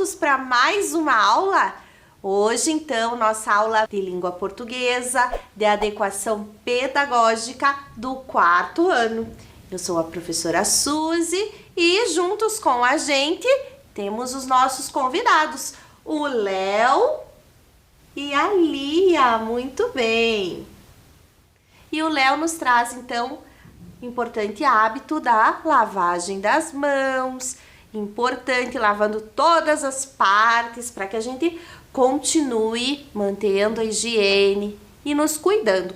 prontos para mais uma aula? Hoje, então, nossa aula de língua portuguesa, de adequação pedagógica do 4º ano. Eu sou a professora Suzy e juntos com a gente temos os nossos convidados, o Léo e a Lia. Muito bem! E o Léo nos traz, então, importante hábito da lavagem das mãos, importante lavando todas as partes para que a gente continue mantendo a higiene e nos cuidando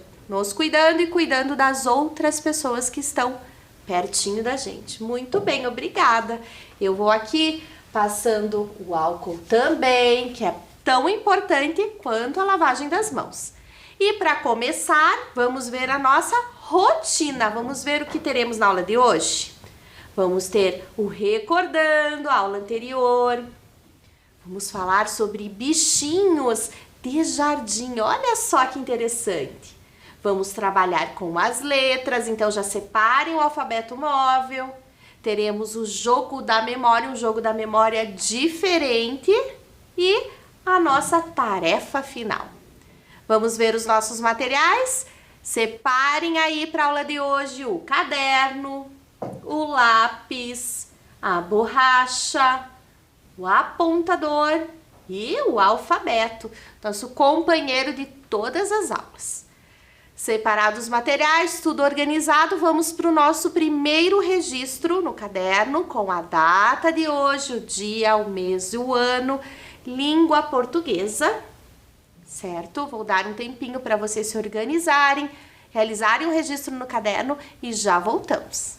e cuidando das outras pessoas que estão pertinho da gente. Muito bem, obrigada. Eu vou aqui passando o álcool também, que é tão importante quanto a lavagem das mãos. E para começar, vamos ver a nossa rotina. Vamos ver o que teremos na aula de hoje. Vamos ter o recordando, a aula anterior. Vamos falar sobre bichinhos de jardim. Olha só que interessante. Vamos trabalhar com as letras, então já separem o alfabeto móvel. Teremos o jogo da memória, um jogo da memória diferente e a nossa tarefa final. Vamos ver os nossos materiais? Separem aí para a aula de hoje o caderno, o lápis, a borracha, o apontador e o alfabeto, nosso companheiro de todas as aulas. Separados os materiais, tudo organizado, vamos para o nosso primeiro registro no caderno com a data de hoje, o dia, o mês e o ano, língua portuguesa. Certo? Vou dar um tempinho para vocês se organizarem, realizarem o registro no caderno e já voltamos.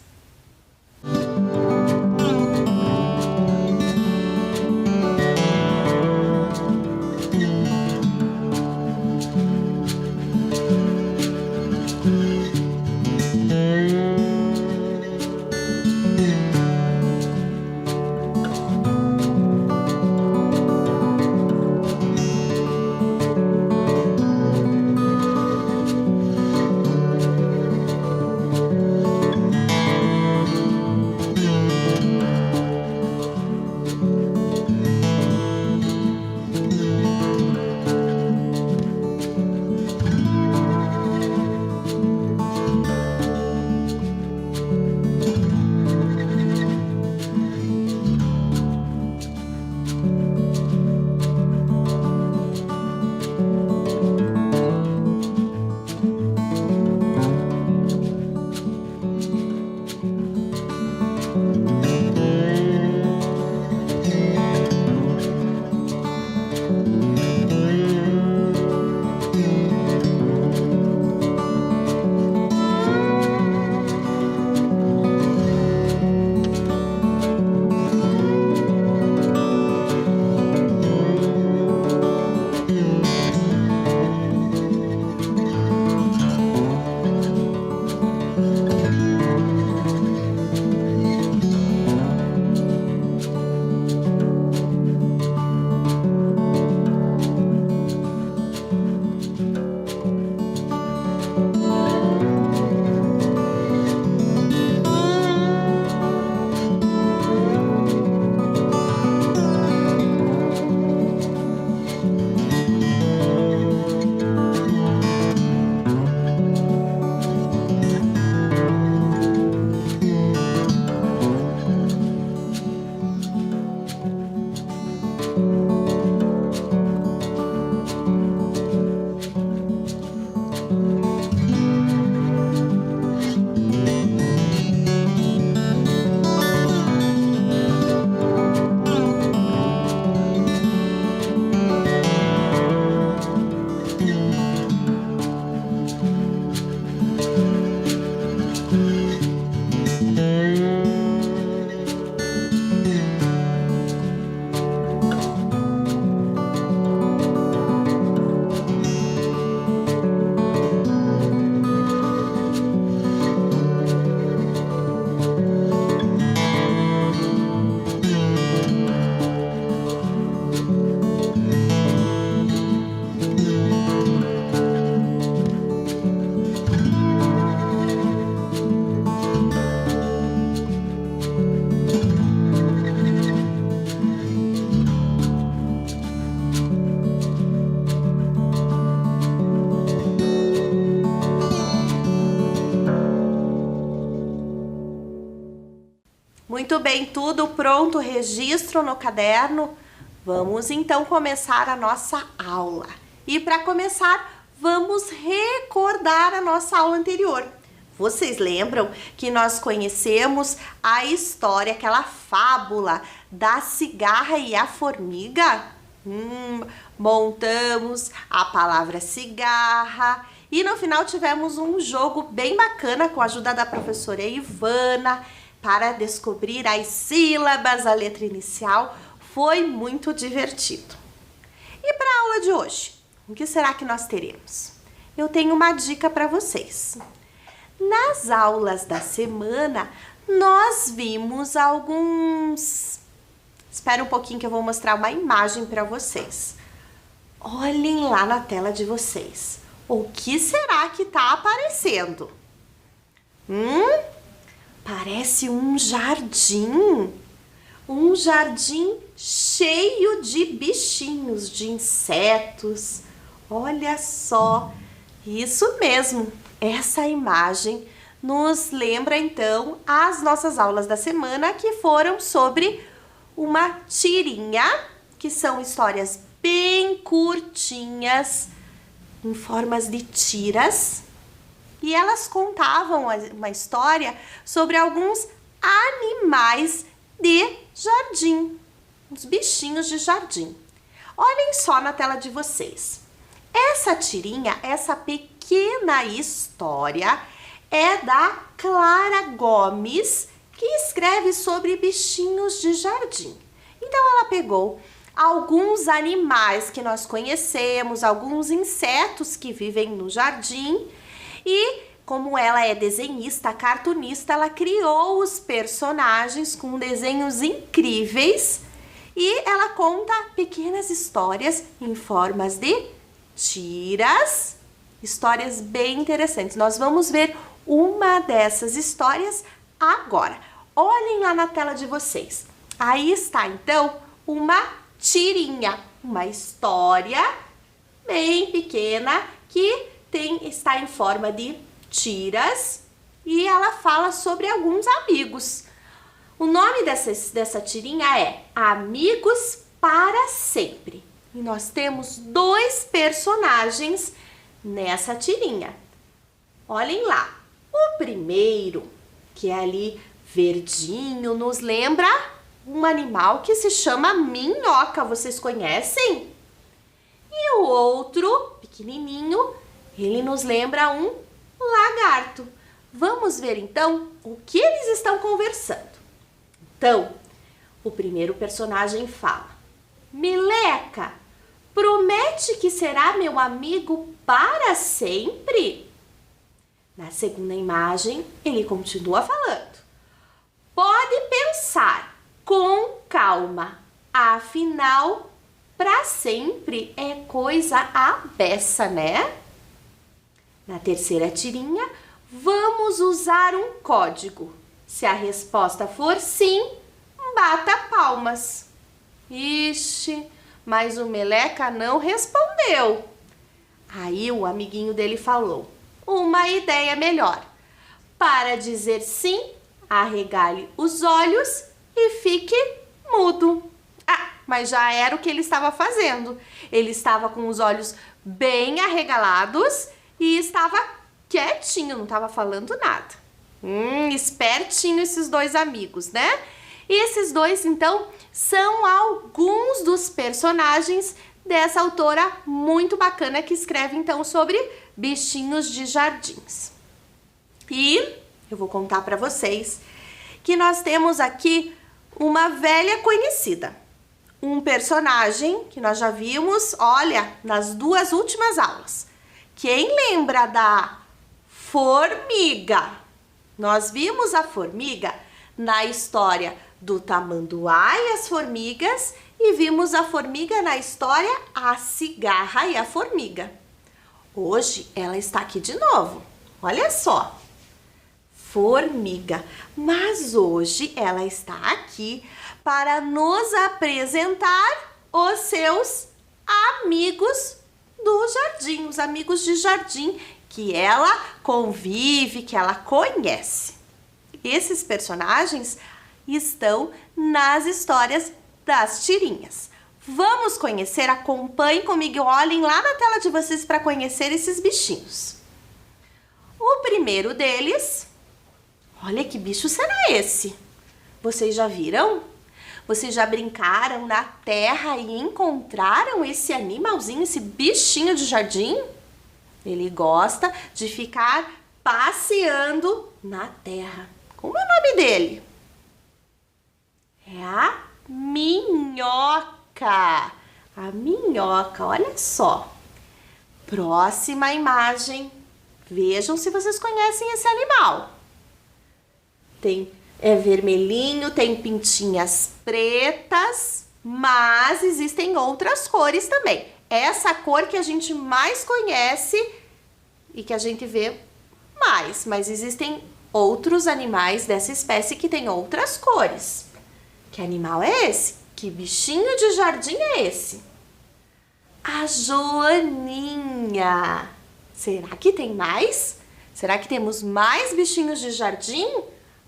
Muito bem, tudo pronto, registro no caderno? Vamos então começar a nossa aula. E para começar, vamos recordar a nossa aula anterior. Vocês lembram que nós conhecemos a história, aquela fábula da cigarra e a formiga? Montamos a palavra cigarra e no final tivemos um jogo bem bacana com a ajuda da professora Ivana para descobrir as sílabas, a letra inicial. Foi muito divertido. E para a aula de hoje, o que será que nós teremos? Eu tenho uma dica para vocês. Nas aulas da semana, nós vimos alguns... Espera um pouquinho que eu vou mostrar uma imagem para vocês. Olhem lá na tela de vocês. O que será que está aparecendo? Parece um jardim. Um jardim cheio de bichinhos, de insetos. Olha só, isso mesmo. Essa imagem nos lembra então as nossas aulas da semana que foram sobre uma tirinha, que são histórias bem curtinhas, em formas de tiras, e elas contavam uma história sobre alguns animais de jardim, os bichinhos de jardim. Olhem só na tela de vocês. Essa tirinha, essa pequena história é da Clara Gomes, que escreve sobre bichinhos de jardim. Então ela pegou alguns animais que nós conhecemos, alguns insetos que vivem no jardim e, como ela é desenhista, cartunista, ela criou os personagens com desenhos incríveis e ela conta pequenas histórias em formas de tiras, histórias bem interessantes. Nós vamos ver uma dessas histórias agora. Olhem lá na tela de vocês. Aí está, então, uma tirinha, uma história bem pequena que está em forma de tiras e ela fala sobre alguns amigos. O nome dessa tirinha é Amigos para Sempre. E nós temos dois personagens nessa tirinha. Olhem lá. O primeiro, que é ali verdinho, nos lembra um animal que se chama minhoca. Vocês conhecem? E o outro, pequenininho, ele nos lembra um lagarto. Vamos ver então o que eles estão conversando. Então, o primeiro personagem fala: Meleca, promete que será meu amigo para sempre? Na segunda imagem, ele continua falando: pode pensar com calma, afinal, para sempre é coisa à beça, né? Na terceira tirinha, vamos usar um código. Se a resposta for sim, bata palmas. Ixi, mas o Meleca não respondeu. Aí o amiguinho dele falou: uma ideia melhor. Para dizer sim, arregale os olhos e fique mudo. Ah, mas já era o que ele estava fazendo. Ele estava com os olhos bem arregalados e estava quietinho, não estava falando nada. Espertinho esses dois amigos, né? E esses dois, então, são alguns dos personagens dessa autora muito bacana que escreve, então, sobre bichinhos de jardins. E eu vou contar para vocês que nós temos aqui uma velha conhecida. Um personagem que nós já vimos, olha, nas duas últimas aulas. Quem lembra da formiga? Nós vimos a formiga na história do Tamanduá e as formigas e vimos a formiga na história A Cigarra e a Formiga. Hoje ela está aqui de novo. Olha só. Formiga. Mas hoje ela está aqui para nos apresentar os seus amigos do jardim, os amigos de jardim que ela convive, que ela conhece. Esses personagens estão nas histórias das tirinhas. Vamos conhecer, acompanhem comigo, olhem lá na tela de vocês para conhecer esses bichinhos. O primeiro deles, olha que bicho será esse? Vocês já viram? Vocês já brincaram na terra e encontraram esse animalzinho, esse bichinho de jardim? Ele gosta de ficar passeando na terra. Como é o nome dele? É a minhoca. A minhoca, olha só. Próxima imagem. Vejam se vocês conhecem esse animal. É vermelhinho, tem pintinhas pretas, mas existem outras cores também. Essa cor que a gente mais conhece e que a gente vê mais, mas existem outros animais dessa espécie que têm outras cores. Que animal é esse? Que bichinho de jardim é esse? A joaninha. Será que tem mais? Será que temos mais bichinhos de jardim?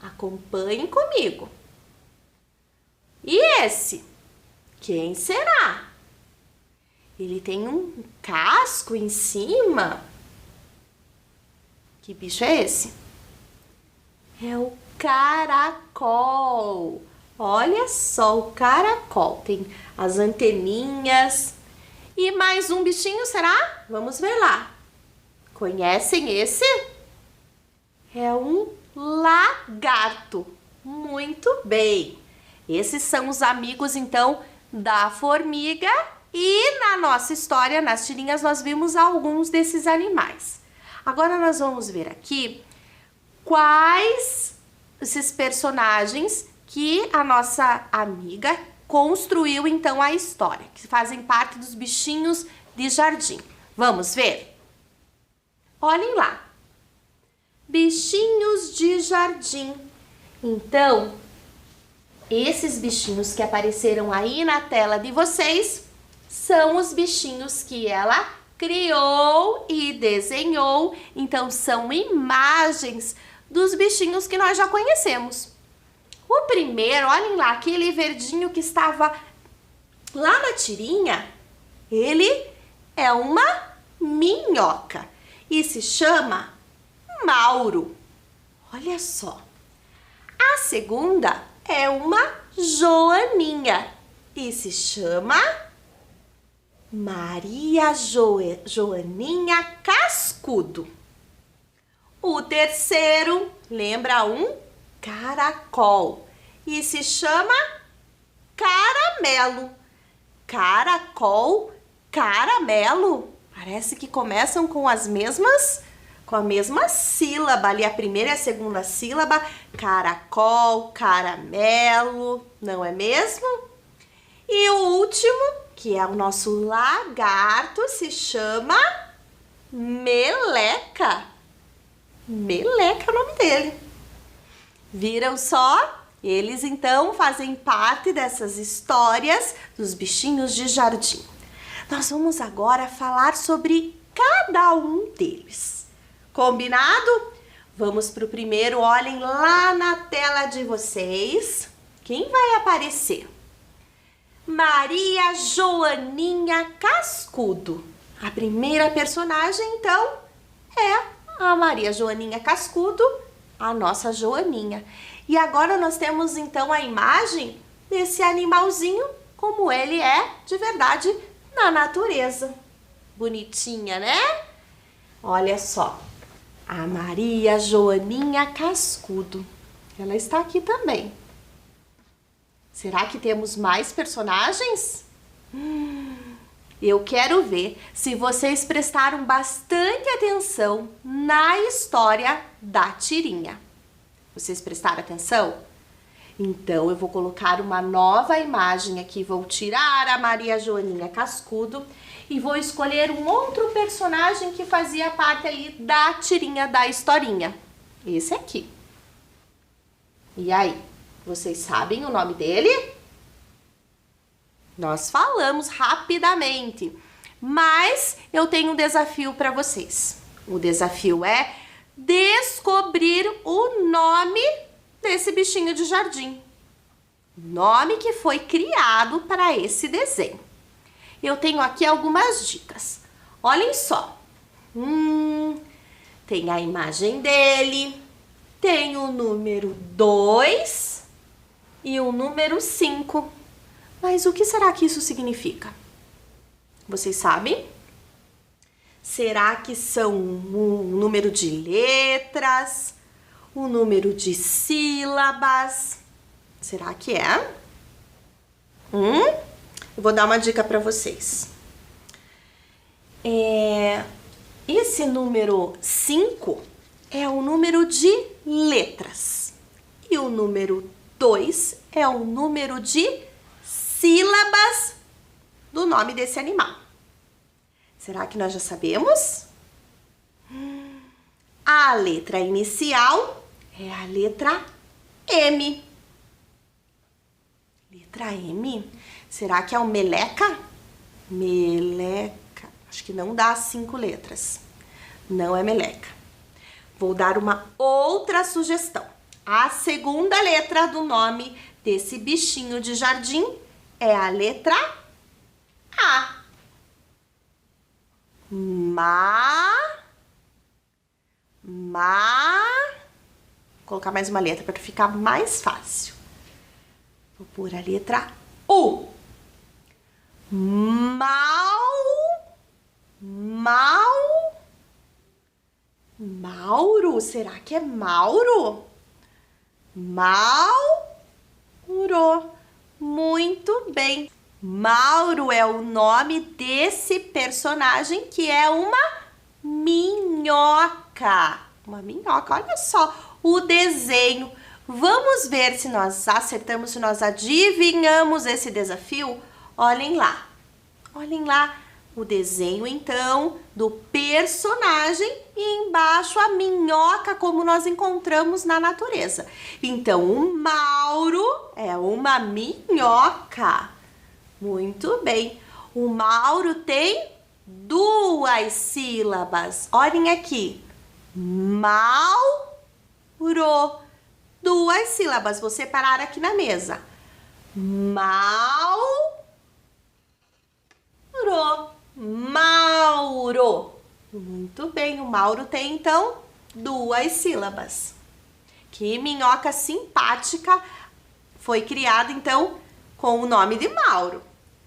Acompanhem comigo. E esse? Quem será? Ele tem um casco em cima. Que bicho é esse? É o caracol. Olha só, o caracol. Tem as anteninhas. E mais um bichinho, será? Vamos ver lá. Conhecem esse? É um lagarto. Muito bem. Esses são os amigos, então, da formiga. E na nossa história, nas tirinhas, nós vimos alguns desses animais. Agora nós vamos ver aqui quais esses personagens que a nossa amiga construiu, então, a história, que fazem parte dos bichinhos de jardim. Vamos ver? Olhem lá. Bichinhos de jardim. Então, esses bichinhos que apareceram aí na tela de vocês são os bichinhos que ela criou e desenhou. Então, são imagens dos bichinhos que nós já conhecemos. O primeiro, olhem lá, aquele verdinho que estava lá na tirinha, ele é uma minhoca e se chama Mauro. Olha só. A segunda é uma joaninha e se chama Maria Joaninha Cascudo. O terceiro, lembra um caracol e se chama Caramelo. Caracol, caramelo, parece que começam com a mesma sílaba ali, a primeira e a segunda sílaba. Caracol, caramelo, não é mesmo? E o último, que é o nosso lagarto, se chama Meleca. Meleca é o nome dele. Viram só? Eles então fazem parte dessas histórias dos bichinhos de jardim. Nós vamos agora falar sobre cada um deles. Combinado? Vamos para o primeiro, olhem lá na tela de vocês. Quem vai aparecer? Maria Joaninha Cascudo. A primeira personagem, então, é a Maria Joaninha Cascudo, a nossa Joaninha. E agora nós temos, então, a imagem desse animalzinho, como ele é de verdade na natureza. Bonitinha, né? Olha só, a Maria Joaninha Cascudo. Ela está aqui também. Será que temos mais personagens? Eu quero ver se vocês prestaram bastante atenção na história da tirinha. Vocês prestaram atenção? Então, eu vou colocar uma nova imagem aqui. Vou tirar a Maria Joaninha Cascudo e vou escolher um outro personagem que fazia parte ali da tirinha, da historinha. Esse aqui. E aí? Vocês sabem o nome dele? Nós falamos rapidamente, mas eu tenho um desafio para vocês. O desafio é descobrir o nome desse bichinho de jardim. Nome que foi criado para esse desenho. Eu tenho aqui algumas dicas. Olhem só. Tem a imagem dele, tem o número 2 e o número 5. Mas o que será que isso significa? Vocês sabem? Será que são um número de letras? Um número de sílabas? Será que é? Eu vou dar uma dica para vocês. Esse número 5 é o número de letras. E o número 2 é o número de sílabas do nome desse animal. Será que nós já sabemos? A letra inicial é a letra M. Letra M. Será que é o meleca? Meleca. Acho que não dá 5 letras. Não é meleca. Vou dar uma outra sugestão. A segunda letra do nome desse bichinho de jardim é a letra A. Vou colocar mais uma letra para ficar mais fácil. Vou pôr a letra U. Mauro, será que é Mauro? Mauro. Muito bem. Mauro é o nome desse personagem que é uma minhoca. Uma minhoca, olha só o desenho. Vamos ver se nós acertamos, se nós adivinhamos esse desafio? Olhem lá o desenho então do personagem e embaixo a minhoca como nós encontramos na natureza. Então o Mauro é uma minhoca. Muito bem. O Mauro tem 2 sílabas. Olhem aqui. Mauro. 2 sílabas. Vou separar aqui na mesa. Mauro. Muito bem. O Mauro tem, então, 2 sílabas. Que minhoca simpática foi criada, então, com o nome de Mauro.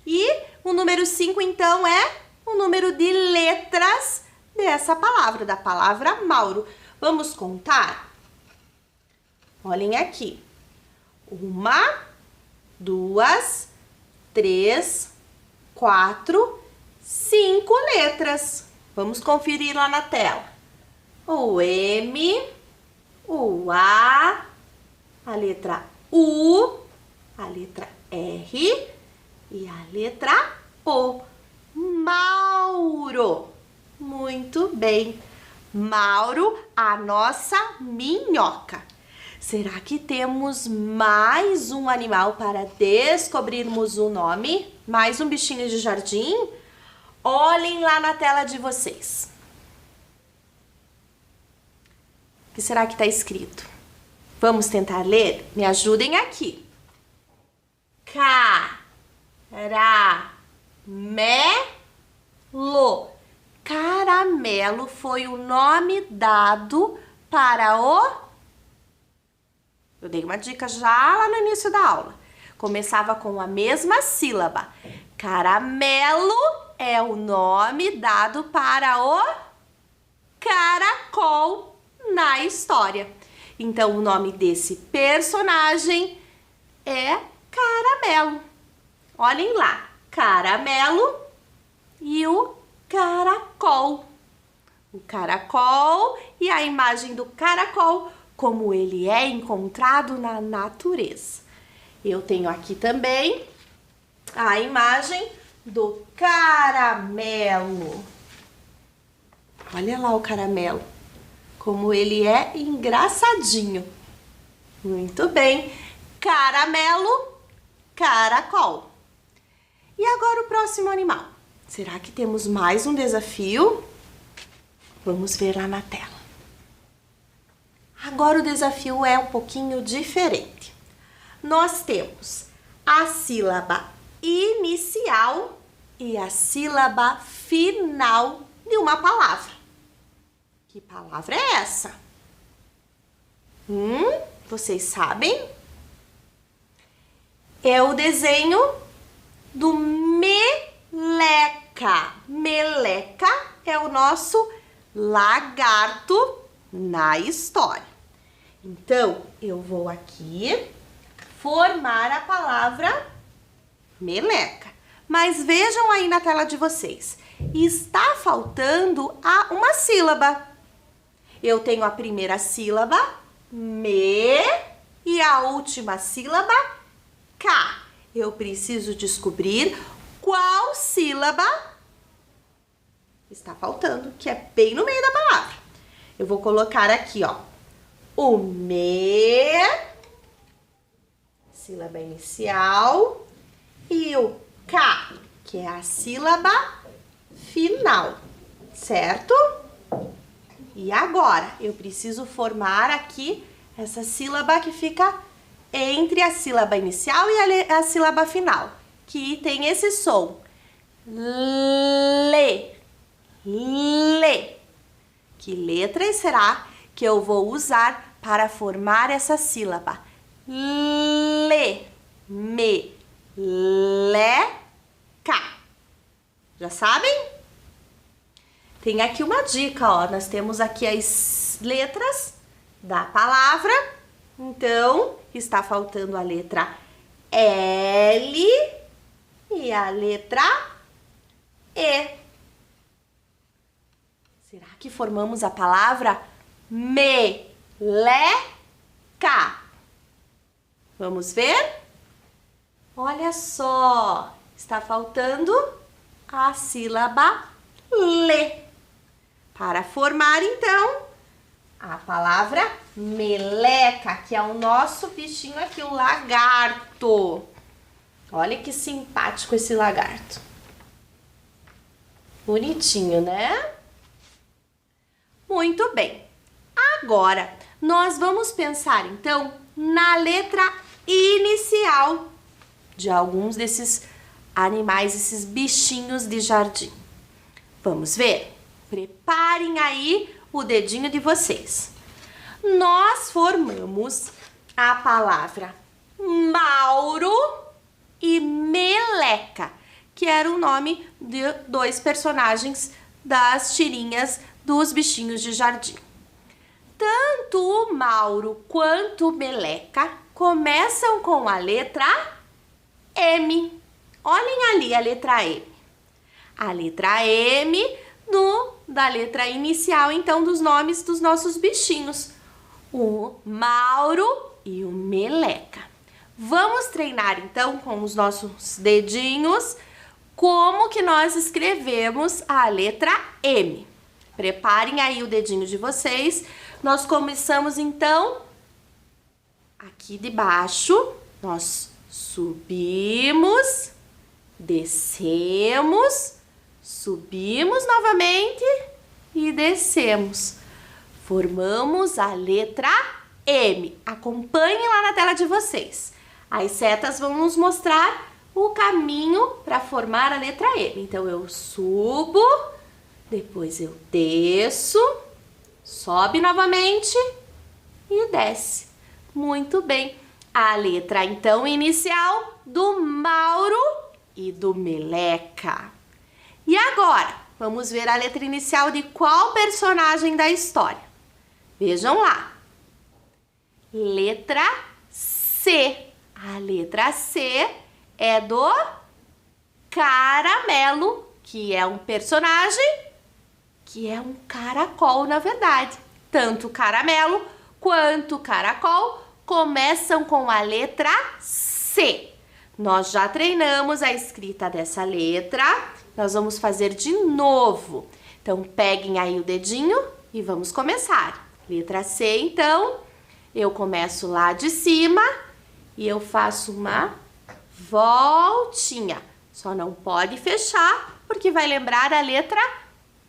E o número 5, então, é o número de letras dessa palavra, da palavra Mauro. Vamos contar? Olhem aqui. 1, 2, 3, 4, 5 letras. Vamos conferir lá na tela. O M, o A, a letra U, a letra R e a letra O. Mauro. Muito bem. Mauro, a nossa minhoca. Será que temos mais um animal para descobrirmos o nome? Mais um bichinho de jardim? Olhem lá na tela de vocês. O que será que está escrito? Vamos tentar ler? Me ajudem aqui. Caramelo. Caramelo foi o nome dado para o... Eu dei uma dica já lá no início da aula. Começava com a mesma sílaba. Caramelo é o nome dado para o caracol na história. Então, o nome desse personagem é Caramelo. Olhem lá, Caramelo e o caracol. O caracol e a imagem do caracol, como ele é encontrado na natureza. Eu tenho aqui também a imagem do caramelo. Olha lá o caramelo, como ele é engraçadinho. Muito bem. Caramelo, caracol. E agora o próximo animal. Será que temos mais um desafio? Vamos ver lá na tela. Agora o desafio é um pouquinho diferente. nós temos a sílaba inicial e a sílaba final de uma palavra. Que palavra é essa? Vocês sabem? É o desenho do meleca. Meleca é o nosso lagarto na história. Então, eu vou aqui formar a palavra meleca. Mas vejam aí na tela de vocês, está faltando uma sílaba. Eu tenho a primeira sílaba, me, e a última sílaba, K. Eu preciso descobrir qual sílaba está faltando, que é bem no meio da palavra. Eu vou colocar aqui, ó, o me, sílaba inicial, e o K, que é a sílaba final, certo? E agora, eu preciso formar aqui essa sílaba que fica entre a sílaba inicial e a sílaba final, que tem esse som. Le. Le. Que letras será que eu vou usar para formar essa sílaba? Le. Me. Le. K. Já sabem? Tem aqui uma dica, ó. Nós temos aqui as letras da palavra. Então, está faltando a letra L e a letra E. Será que formamos a palavra meleca? Vamos ver? Olha só, está faltando a sílaba le. Para formar, então, a palavra meleca, que é o nosso bichinho aqui, o lagarto. Olha que simpático esse lagarto. Bonitinho, né? Muito bem. Agora, nós vamos pensar, então, na letra inicial de alguns desses animais, esses bichinhos de jardim. Vamos ver? Preparem aí o dedinho de vocês. Nós formamos a palavra Mauro e Meleca, que era o nome de dois personagens das tirinhas dos bichinhos de jardim. Tanto o Mauro quanto o Meleca começam com a letra M. Olhem ali a letra M. A letra M da letra inicial, então, dos nomes dos nossos bichinhos. O Mauro e o Meleca. Vamos treinar, então, com os nossos dedinhos, como que nós escrevemos a letra M. Preparem aí o dedinho de vocês. Nós começamos, então, aqui de baixo. Nós subimos, descemos, subimos novamente e descemos. Formamos a letra M. Acompanhem lá na tela de vocês. As setas vão nos mostrar o caminho para formar a letra M. Então, eu subo, depois eu desço, sobe novamente e desce. Muito bem. A letra, então, inicial do Mauro e do Meleca. E agora, vamos ver a letra inicial de qual personagem da história? Vejam lá. Letra C. A letra C é do Caramelo, que é um personagem que é um caracol, na verdade. Tanto Caramelo quanto Caracol começam com a letra C. Nós já treinamos a escrita dessa letra, nós vamos fazer de novo. Então, peguem aí o dedinho e vamos começar. Letra C, então, eu começo lá de cima e eu faço uma voltinha. Só não pode fechar, porque vai lembrar a letra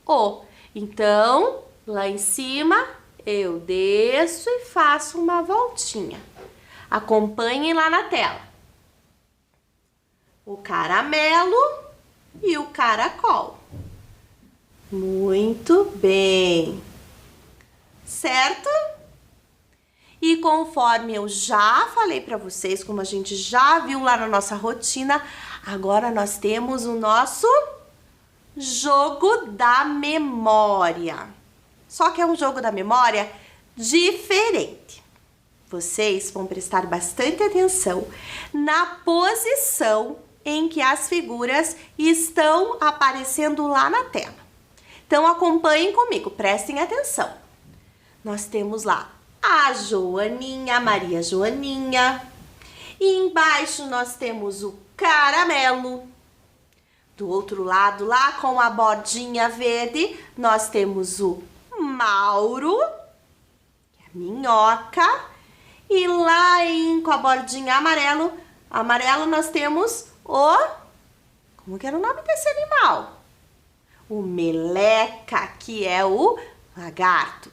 O. Então, lá em cima, eu desço e faço uma voltinha. Acompanhem lá na tela. O caramelo e o caracol. Muito bem. Certo? E conforme eu já falei para vocês, como a gente já viu lá na nossa rotina, agora nós temos o nosso jogo da memória. Só que é um jogo da memória diferente. Vocês vão prestar bastante atenção na posição em que as figuras estão aparecendo lá na tela. Então acompanhem comigo, prestem atenção. Nós temos lá a Joaninha, a Maria Joaninha. E embaixo nós temos o caramelo. Do outro lado, lá com a bordinha verde, nós temos o Mauro, que é a minhoca. E lá com a bordinha amarelo, nós temos o... Como que era o nome desse animal? O Meleca, que é o lagarto.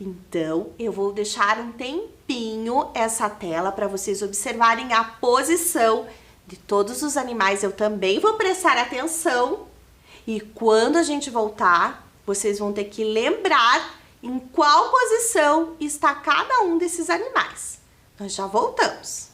Então, eu vou deixar um tempinho essa tela para vocês observarem a posição de todos os animais. Eu também vou prestar atenção e quando a gente voltar, vocês vão ter que lembrar em qual posição está cada um desses animais. Nós já voltamos.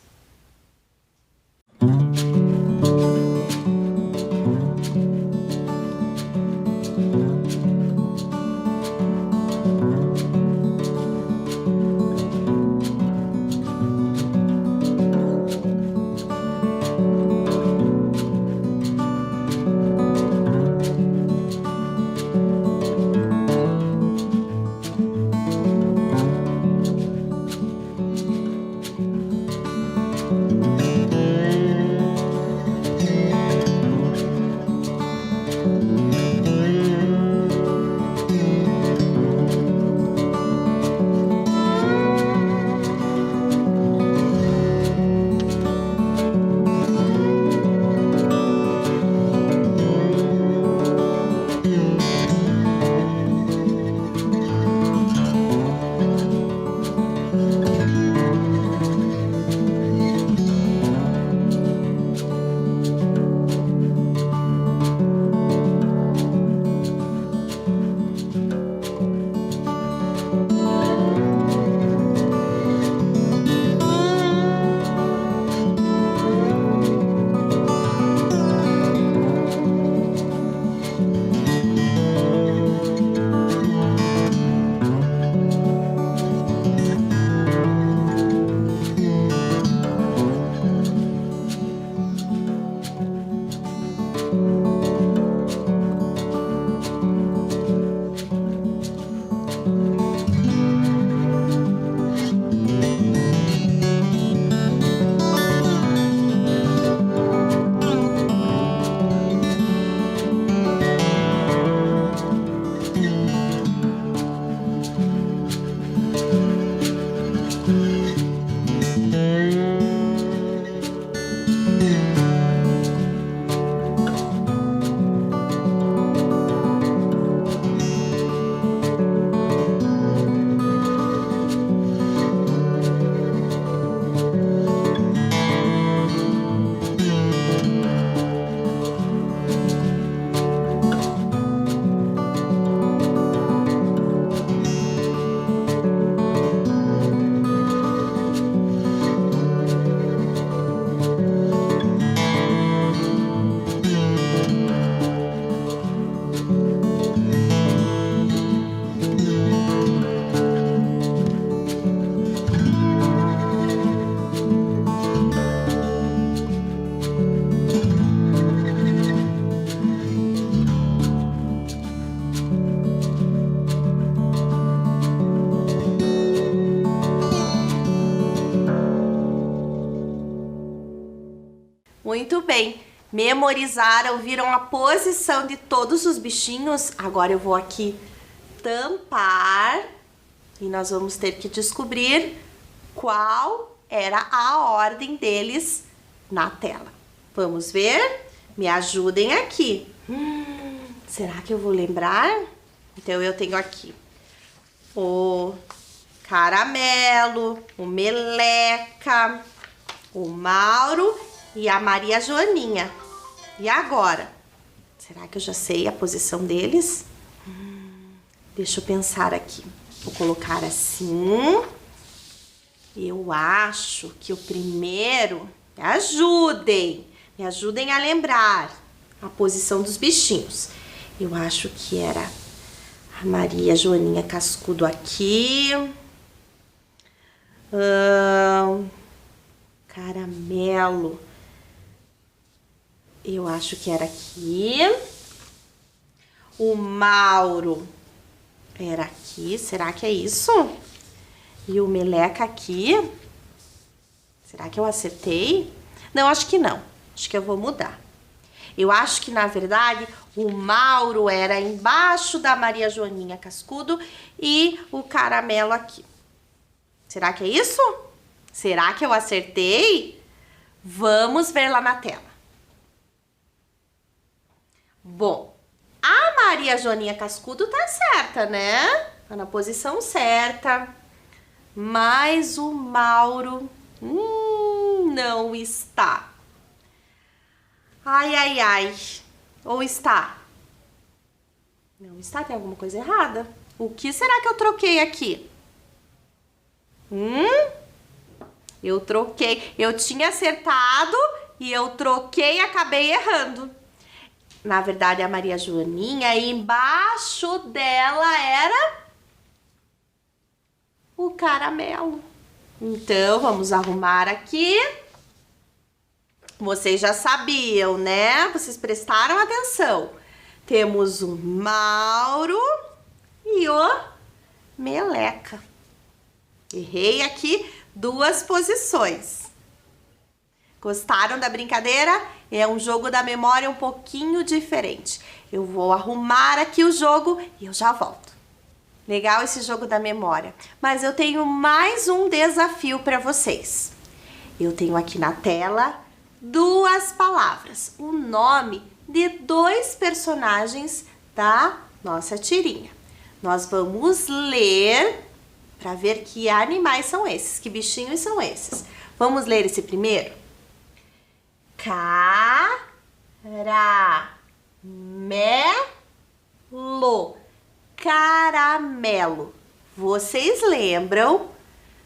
Muito bem, memorizaram, viram a posição de todos os bichinhos? Agora eu vou aqui tampar e nós vamos ter que descobrir qual era a ordem deles na tela. Vamos ver? Me ajudem aqui. Será que eu vou lembrar? Então eu tenho aqui o Caramelo, o Meleca, o Mauro e a Maria Joaninha. E agora? Será que eu já sei a posição deles? Deixa eu pensar aqui. Vou colocar assim. Eu acho que o primeiro... Me ajudem a lembrar a posição dos bichinhos. Eu acho que era a Maria Joaninha Cascudo aqui. Caramelo. Eu acho que era aqui. O Mauro era aqui. Será que é isso? E o Meleca aqui. Será que eu acertei? Não, acho que não. Acho que eu vou mudar. Eu acho que, na verdade, o Mauro era embaixo da Maria Joaninha Cascudo e o Caramelo aqui. Será que é isso? Será que eu acertei? Vamos ver lá na tela. Bom, a Maria Joaninha Cascudo tá certa, né? Tá na posição certa. Mas o Mauro não está. Ai, ai, ai. Ou está? Não está, tem alguma coisa errada. O que será que eu troquei aqui? Eu troquei. Eu tinha acertado e eu troquei e acabei errando. Na verdade, a Maria Joaninha, embaixo dela era o Caramelo. Então, vamos arrumar aqui. Vocês já sabiam, né? Vocês prestaram atenção. Temos o Mauro e o Meleca. Errei aqui 2 posições. Gostaram da brincadeira? É um jogo da memória um pouquinho diferente. Eu vou arrumar aqui o jogo e eu já volto. Legal esse jogo da memória. Mas eu tenho mais um desafio para vocês. Eu tenho aqui na tela 2 palavras, o nome de 2 personagens da nossa tirinha. Nós vamos ler para ver que animais são esses, que bichinhos são esses. Vamos ler esse primeiro? Caramelo. Caramelo. Vocês lembram?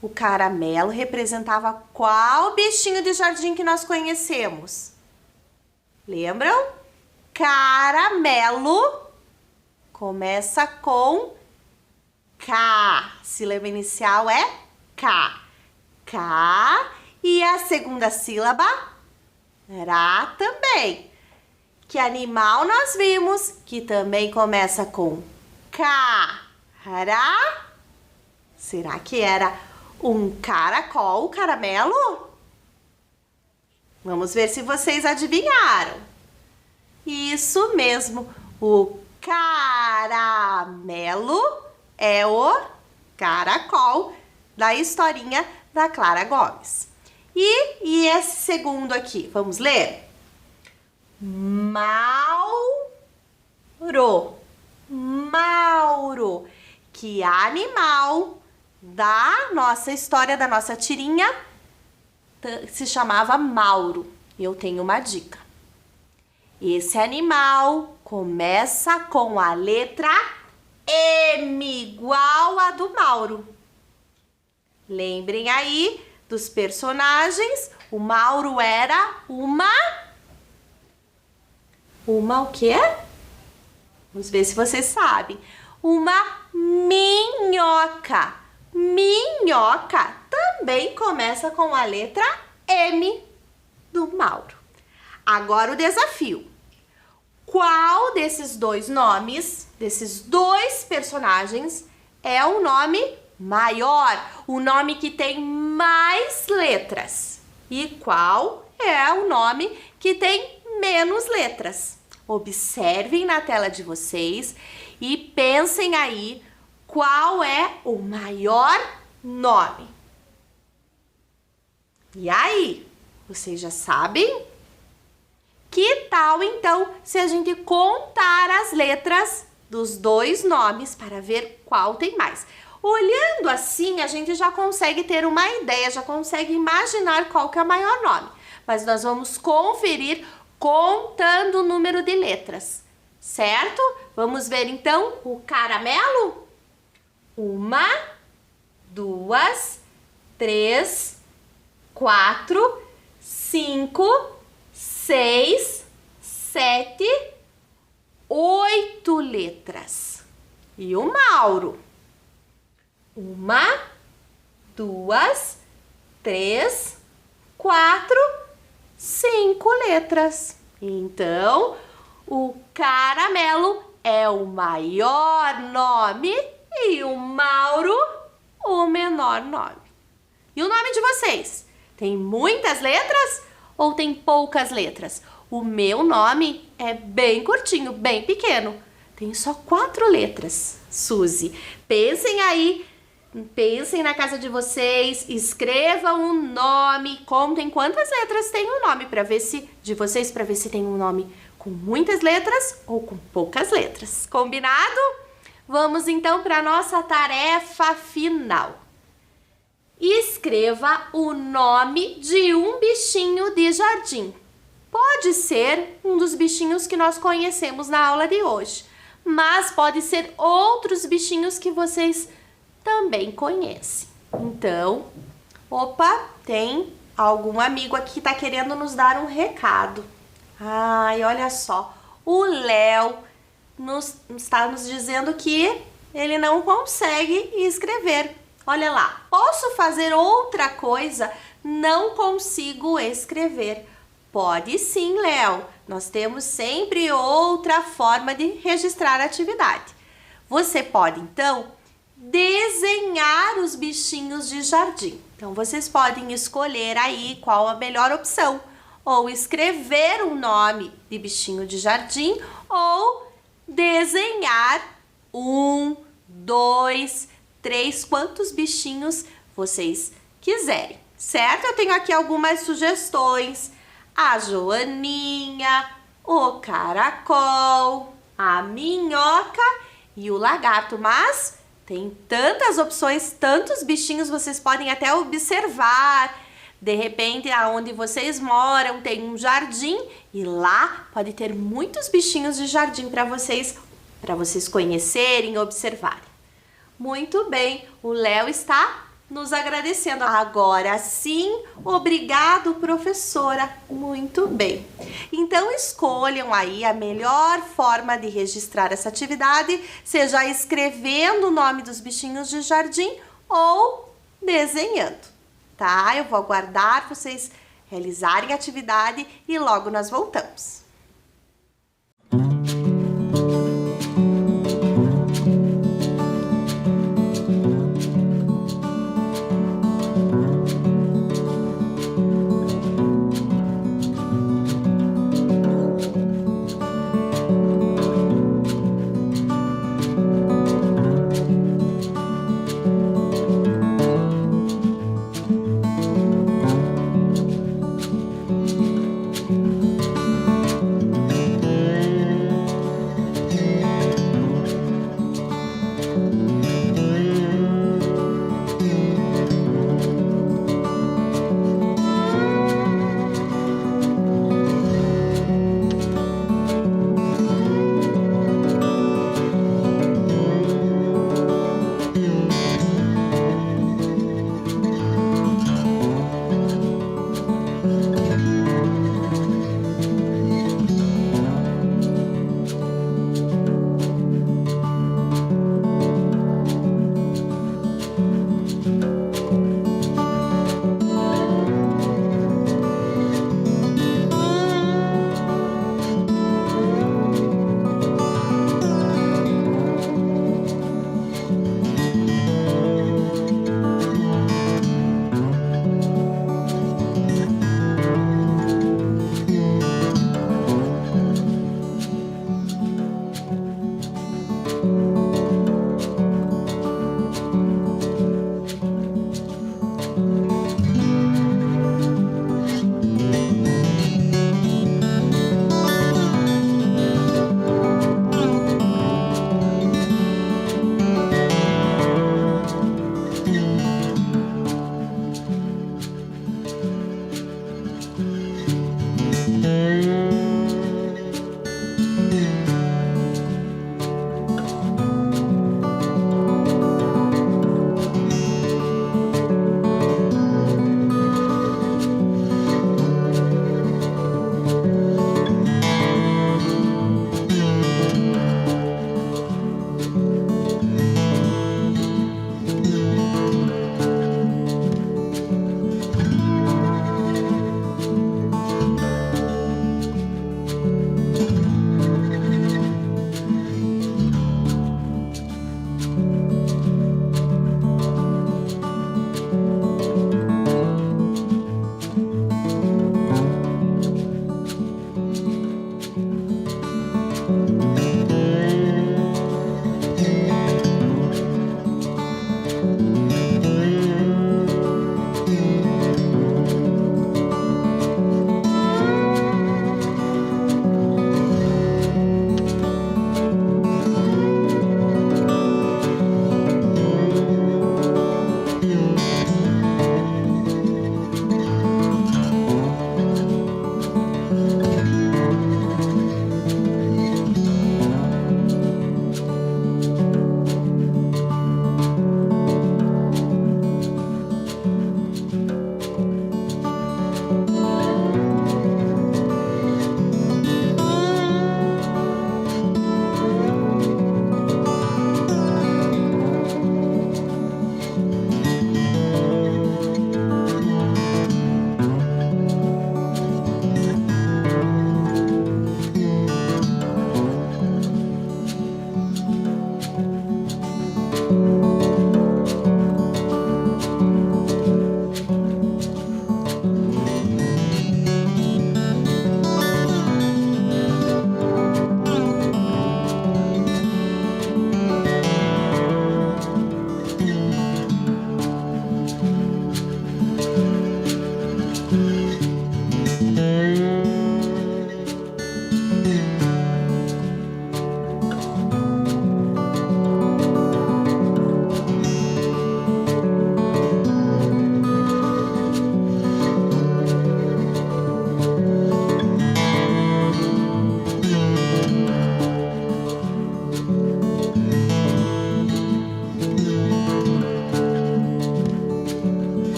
O caramelo representava qual bichinho de jardim que nós conhecemos? Lembram? Caramelo começa com K. Sílaba inicial é K. K. E a segunda sílaba? Ra também. Que animal nós vimos que também começa com K? Ra? Será que era um caracol, caramelo? Vamos ver se vocês adivinharam. Isso mesmo, o caramelo é o caracol da historinha da Clara Gomes. E esse segundo aqui, vamos ler? Mauro. Mauro. Que animal da nossa história, da nossa tirinha, se chamava Mauro. Eu tenho uma dica. Esse animal começa com a letra M, igual a do Mauro. Lembrem aí dos personagens. O Mauro era uma o quê? Vamos ver se vocês sabem. Uma minhoca. Minhoca também começa com a letra M do Mauro. Agora o desafio. Qual desses 2 nomes, desses 2 personagens, é o nome maior? O nome que tem mais letras. E qual é o nome que tem menos letras? Observem na tela de vocês e pensem aí qual é o maior nome. E aí, vocês já sabem? Que tal então se a gente contar as letras dos 2 nomes para ver qual tem mais? Olhando assim, a gente já consegue ter uma ideia, já consegue imaginar qual que é o maior nome. Mas nós vamos conferir contando o número de letras, certo? Vamos ver então o caramelo? 1, 2, 3, 4, 5, 6, 7, 8 letras. E o Mauro? 1, 2, 3, 4, 5 letras. Então, o caramelo é o maior nome e o Mauro o menor nome. E o nome de vocês? Tem muitas letras ou tem poucas letras? O meu nome é bem curtinho, bem pequeno. Tem só 4 letras. Suzy, pensem aí, pensem na casa de vocês, escrevam um nome, contem quantas letras tem o nome para ver se para ver se tem um nome com muitas letras ou com poucas letras. Combinado? Vamos então para a nossa tarefa final. Escreva o nome de um bichinho de jardim. Pode ser um dos bichinhos que nós conhecemos na aula de hoje, mas pode ser outros bichinhos que vocês também conhecem. Então, opa, tem algum amigo aqui que está querendo nos dar um recado. Ai, olha só, o Léo está nos dizendo que ele não consegue escrever. Olha lá, posso fazer outra coisa? Não consigo escrever. Pode sim, Léo. Nós temos sempre outra forma de registrar a atividade. Você pode, então, desenhar os bichinhos de jardim. Então, vocês podem escolher aí qual a melhor opção. Ou escrever um nome de bichinho de jardim, ou desenhar 1, 2, 3, quantos bichinhos vocês quiserem, certo? Eu tenho aqui algumas sugestões. A joaninha, o caracol, a minhoca e o lagarto, mas tem tantas opções, tantos bichinhos, vocês podem até observar. De repente, aonde vocês moram tem um jardim e lá pode ter muitos bichinhos de jardim para vocês conhecerem e observarem. Muito bem, o Léo está nos agradecendo. Agora sim, obrigado, professora. Muito bem. Então, escolham aí a melhor forma de registrar essa atividade, seja escrevendo o nome dos bichinhos de jardim ou desenhando, tá? Eu vou aguardar vocês realizarem a atividade e logo nós voltamos.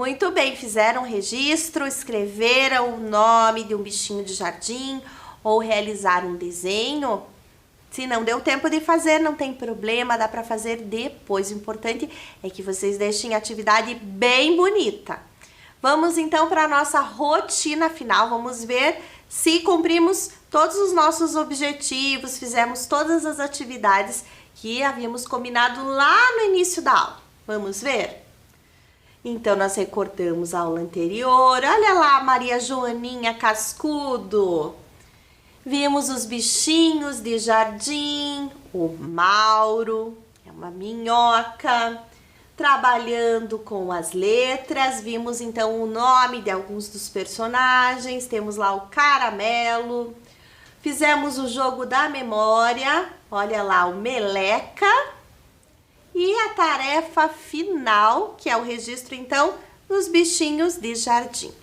Muito bem, fizeram um registro, escreveram o nome de um bichinho de jardim ou realizaram um desenho? Se não deu tempo de fazer, não tem problema, dá para fazer depois. O importante é que vocês deixem a atividade bem bonita. Vamos então para a nossa rotina final, vamos ver se cumprimos todos os nossos objetivos, fizemos todas as atividades que havíamos combinado lá no início da aula. Vamos ver? Então, nós recordamos a aula anterior. Olha lá, Maria Joaninha Cascudo. Vimos os bichinhos de jardim, o Mauro, é uma minhoca, trabalhando com as letras. Vimos então o nome de alguns dos personagens, temos lá o Caramelo. Fizemos o jogo da memória, olha lá o Meleca. E a tarefa final, que é o registro então dos bichinhos de jardim.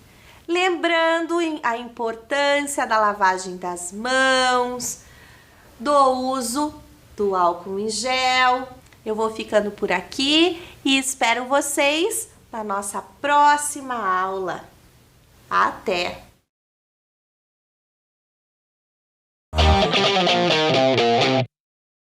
Lembrando a importância da lavagem das mãos, do uso do álcool em gel. Eu vou ficando por aqui e espero vocês na nossa próxima aula. Até!